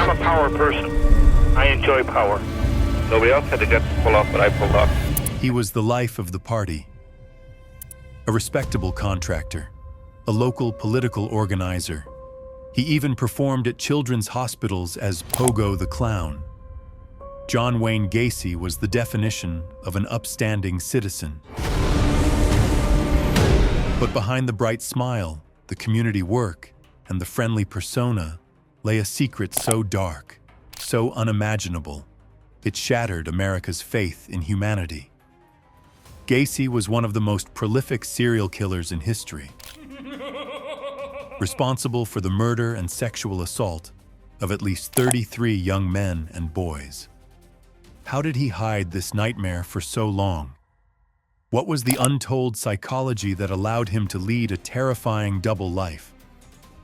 I'm a power person. I enjoy power. Nobody else had the guts to pull off what I pulled off. He was the life of the party. A respectable contractor, a local political organizer. He even performed at children's hospitals as Pogo the Clown. John Wayne Gacy was the definition of an upstanding citizen. But behind the bright smile, the community work, and the friendly persona lay a secret so dark, so unimaginable, it shattered America's faith in humanity. Gacy was one of the most prolific serial killers in history, responsible for the murder and sexual assault of at least 33 young men and boys. How did he hide this nightmare for so long? What was the untold psychology that allowed him to lead a terrifying double life?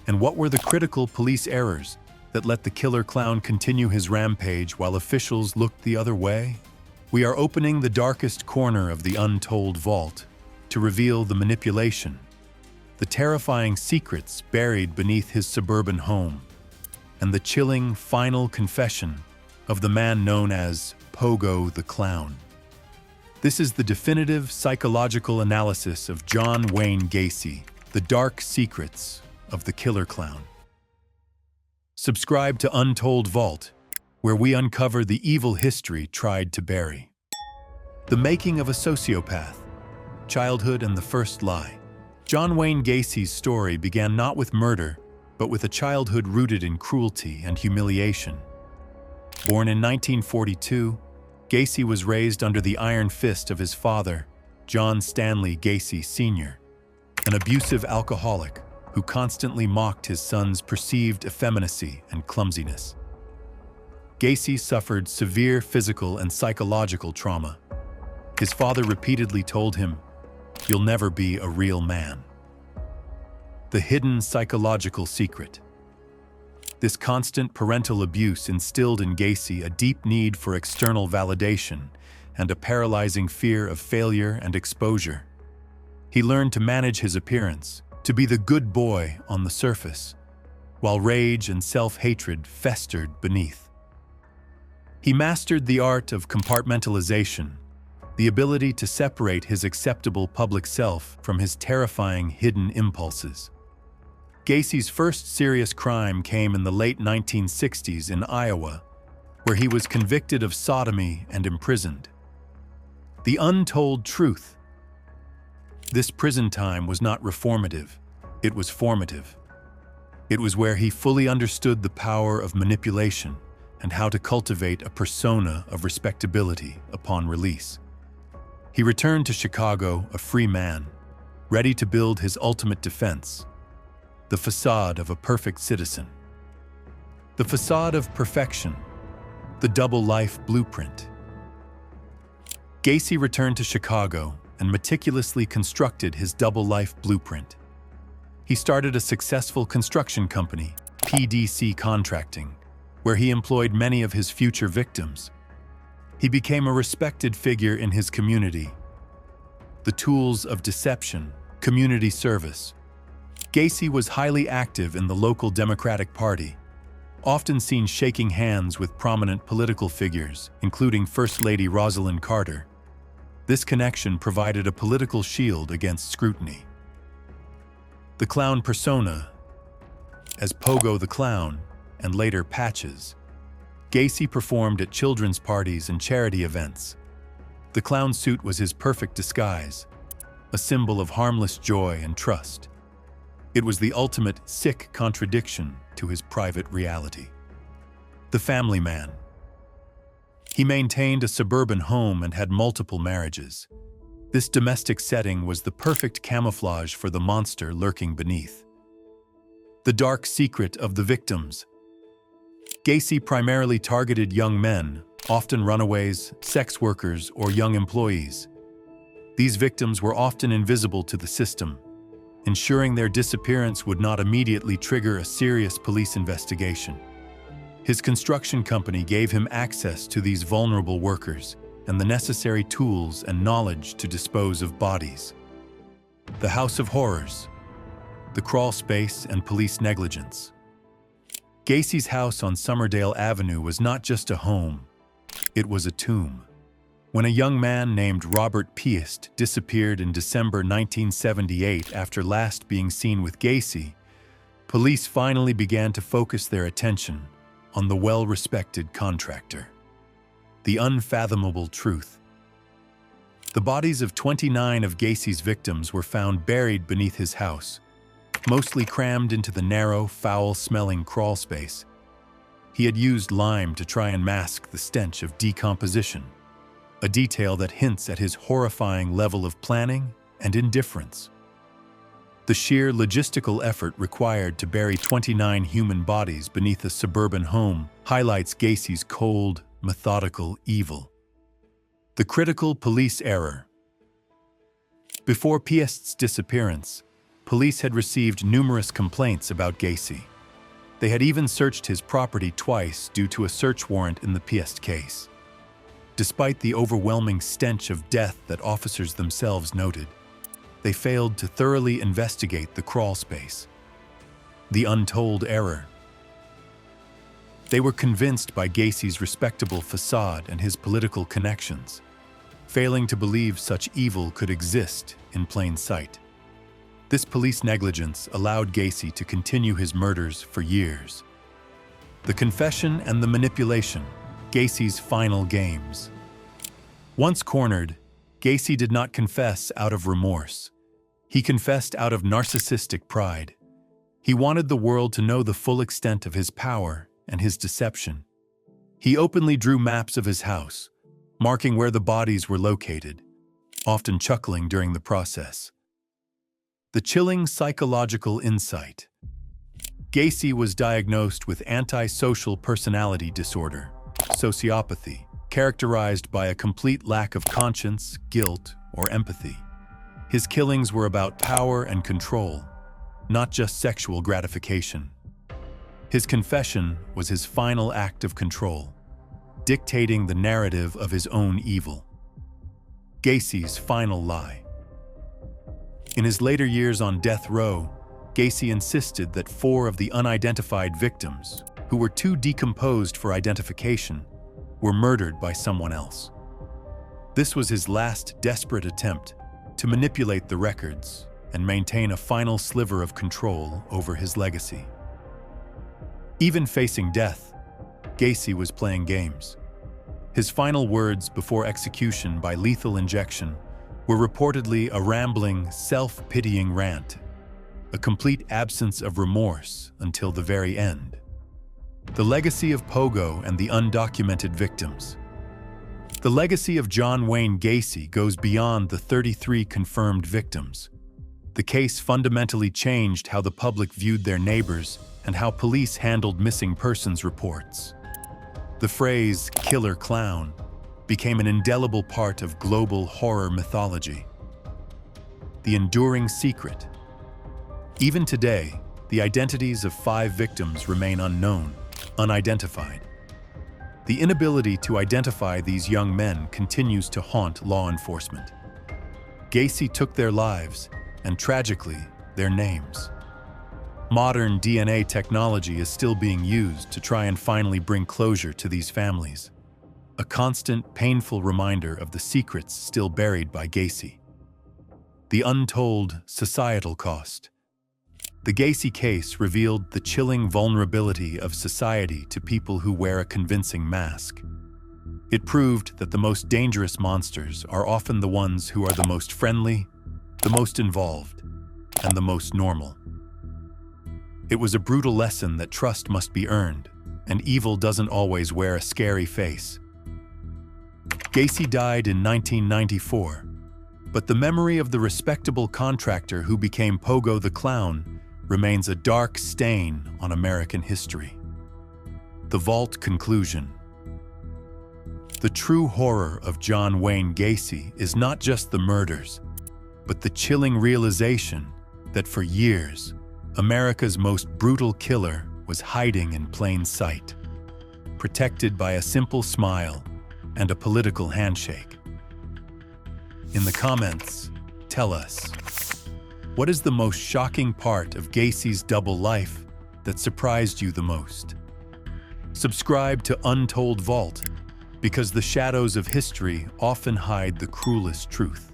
And what were the critical police errors that let the killer clown continue his rampage while officials looked the other way? We are opening the darkest corner of the Untold vault to reveal the manipulation, the terrifying secrets buried beneath his suburban home, and the chilling final confession of the man known as Pogo the Clown. This is the definitive psychological analysis of John Wayne Gacy, the dark secrets of the killer clown. Subscribe to Untold Vault, where we uncover the evil history tried to bury. The making of a sociopath, childhood and the first lie. John Wayne Gacy's story began not with murder, but with a childhood rooted in cruelty and humiliation. Born in 1942, Gacy was raised under the iron fist of his father, John Stanley Gacy Sr., an abusive alcoholic who constantly mocked his son's perceived effeminacy and clumsiness. Gacy suffered severe physical and psychological trauma. His father repeatedly told him, "You'll never be a real man." The hidden psychological secret. This constant parental abuse instilled in Gacy a deep need for external validation and a paralyzing fear of failure and exposure. He learned to manage his appearance, to be the good boy on the surface, while rage and self-hatred festered beneath. He mastered the art of compartmentalization, the ability to separate his acceptable public self from his terrifying hidden impulses. Gacy's first serious crime came in the late 1960s in Iowa, where he was convicted of sodomy and imprisoned. The untold truth. This prison time was not reformative, it was formative. It was where he fully understood the power of manipulation and how to cultivate a persona of respectability upon release. He returned to Chicago a free man, ready to build his ultimate defense, the facade of a perfect citizen. The facade of perfection, the double life blueprint. Gacy returned to Chicago and meticulously constructed his double life blueprint. He started a successful construction company, PDC Contracting, where he employed many of his future victims. He became a respected figure in his community. The tools of deception, community service. Gacy was highly active in the local Democratic Party, often seen shaking hands with prominent political figures, including First Lady Rosalind Carter. This connection provided a political shield against scrutiny. The clown persona, as Pogo the Clown, and later Patches, Gacy performed at children's parties and charity events. The clown suit was his perfect disguise, a symbol of harmless joy and trust. It was the ultimate sick contradiction to his private reality. The family man. He maintained a suburban home and had multiple marriages. This domestic setting was the perfect camouflage for the monster lurking beneath. The dark secret of the victims. Gacy primarily targeted young men, often runaways, sex workers, or young employees. These victims were often invisible to the system, ensuring their disappearance would not immediately trigger a serious police investigation. His construction company gave him access to these vulnerable workers and the necessary tools and knowledge to dispose of bodies. The House of Horrors, the crawl space and police negligence. Gacy's house on Summerdale Avenue was not just a home, it was a tomb. When a young man named Robert Piest disappeared in December 1978 after last being seen with Gacy, police finally began to focus their attention on the well-respected contractor. The unfathomable truth. The bodies of 29 of Gacy's victims were found buried beneath his house, mostly crammed into the narrow, foul-smelling crawl space. He had used lime to try and mask the stench of decomposition, a detail that hints at his horrifying level of planning and indifference. The sheer logistical effort required to bury 29 human bodies beneath a suburban home highlights Gacy's cold, methodical evil. The critical police error. Before Piest's disappearance, police had received numerous complaints about Gacy. They had even searched his property twice due to a search warrant in the Piest case. Despite the overwhelming stench of death that officers themselves noted, they failed to thoroughly investigate the crawl space. The untold error. They were convinced by Gacy's respectable facade and his political connections, failing to believe such evil could exist in plain sight. This police negligence allowed Gacy to continue his murders for years. The confession and the manipulation, Gacy's final games. Once cornered, Gacy did not confess out of remorse. He confessed out of narcissistic pride. He wanted the world to know the full extent of his power and his deception. He openly drew maps of his house, marking where the bodies were located, often chuckling during the process. The chilling psychological insight. Gacy was diagnosed with antisocial personality disorder, sociopathy, characterized by a complete lack of conscience, guilt, or empathy. His killings were about power and control, not just sexual gratification. His confession was his final act of control, dictating the narrative of his own evil. Gacy's final lie. In his later years on death row, Gacy insisted that 4 of the unidentified victims, who were too decomposed for identification, were murdered by someone else. This was his last desperate attempt to manipulate the records and maintain a final sliver of control over his legacy. Even facing death, Gacy was playing games. His final words before execution by lethal injection were reportedly a rambling, self-pitying rant, a complete absence of remorse until the very end. The legacy of Pogo and the undocumented victims. The legacy of John Wayne Gacy goes beyond the 33 confirmed victims. The case fundamentally changed how the public viewed their neighbors and how police handled missing persons reports. The phrase "killer clown" became an indelible part of global horror mythology. The enduring secret. Even today, the identities of 5 victims remain unknown, unidentified. The inability to identify these young men continues to haunt law enforcement. Gacy took their lives, and tragically, their names. Modern DNA technology is still being used to try and finally bring closure to these families. A constant, painful reminder of the secrets still buried by Gacy. The untold societal cost. The Gacy case revealed the chilling vulnerability of society to people who wear a convincing mask. It proved that the most dangerous monsters are often the ones who are the most friendly, the most involved, and the most normal. It was a brutal lesson that trust must be earned, and evil doesn't always wear a scary face. Gacy died in 1994, but the memory of the respectable contractor who became Pogo the Clown remains a dark stain on American history. The Vault conclusion. The true horror of John Wayne Gacy is not just the murders, but the chilling realization that for years, America's most brutal killer was hiding in plain sight, protected by a simple smile and a political handshake. In the comments, tell us, what is the most shocking part of Gacy's double life that surprised you the most. Subscribe to Untold Vault, because the shadows of history often hide the cruelest truth.